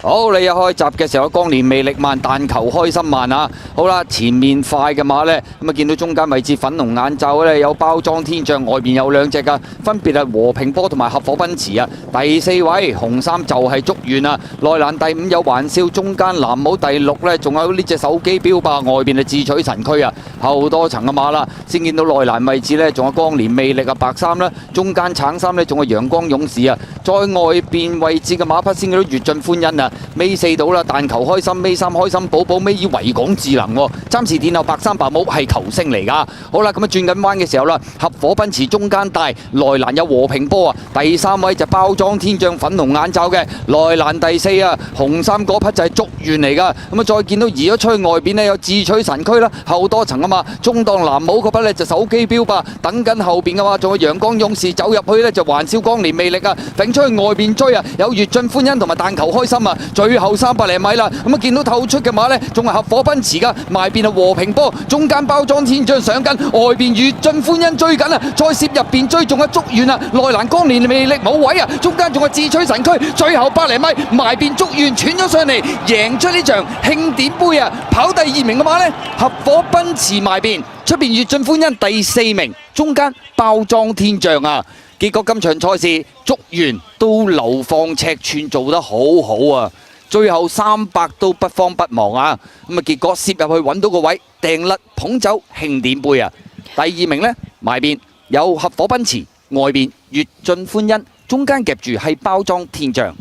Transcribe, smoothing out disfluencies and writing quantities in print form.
好，你一開閘嘅時候，光年魅力慢，但求開心慢啊！好啦，前面快嘅馬呢，咁啊見到中間位置粉紅眼罩呢，有包裝天象，外邊有兩隻噶，分別係和平波同埋合夥奔馳啊。第四位紅衫就係竹園啊，內欄第五有玩笑，中間藍帽第六呢，仲有呢隻手機標霸，外邊係智取神驅啊，後多層嘅馬啦，先見到內欄位置呢，仲有光年魅力啊，白衫啦，中間橙衫呢，仲有陽光勇士啊，再外邊位置嘅馬匹先見到粵進歡欣啊。尾四到啦，但求開心，尾三開心寶寶，尾二維港智能喎。暫時殿後白衫白帽係球星嚟㗎。好啦，咁啊轉緊彎嘅時候啦，合夥奔馳中間帶，內欄有和平波啊。第三位就包裝天象粉紅眼罩嘅，內欄第四啊，紅衫嗰匹就係竹園嚟㗎。咁啊再見到移咗出去外邊呢，有智取神驅啦，後多層啊嘛，中檔藍帽嗰匹呢就手機標霸，等緊後邊嘅嘛，仲有陽光勇士走入去呢，就還笑光年魅力啊，揈出去外邊追啊，有粵進歡欣同埋但求開心啊。最後300零米啦，咁啊見到透出嘅馬呢，仲係合夥奔馳噶，埋邊係和平波，中間包裝天象上緊，外邊粵進歡欣追緊啊，再攝入邊追，仲有竹園啊，內欄光年魅力冇位啊，中間仲係智取神驅，最後100零米埋邊竹園喘咗上嚟，贏出呢場慶典杯啊！跑第2名嘅馬呢，合夥奔馳埋邊，出邊粵進歡欣第4名，中間包裝天象啊！結果今場賽事，竹園都流放尺寸做得好好啊！最後300都不慌不忙啊！咁啊結果攝入去揾到個位，掟甩捧走慶典杯啊！第2名呢，埋邊有合夥奔馳，外邊粵進歡欣，中間夾住係包裝天象。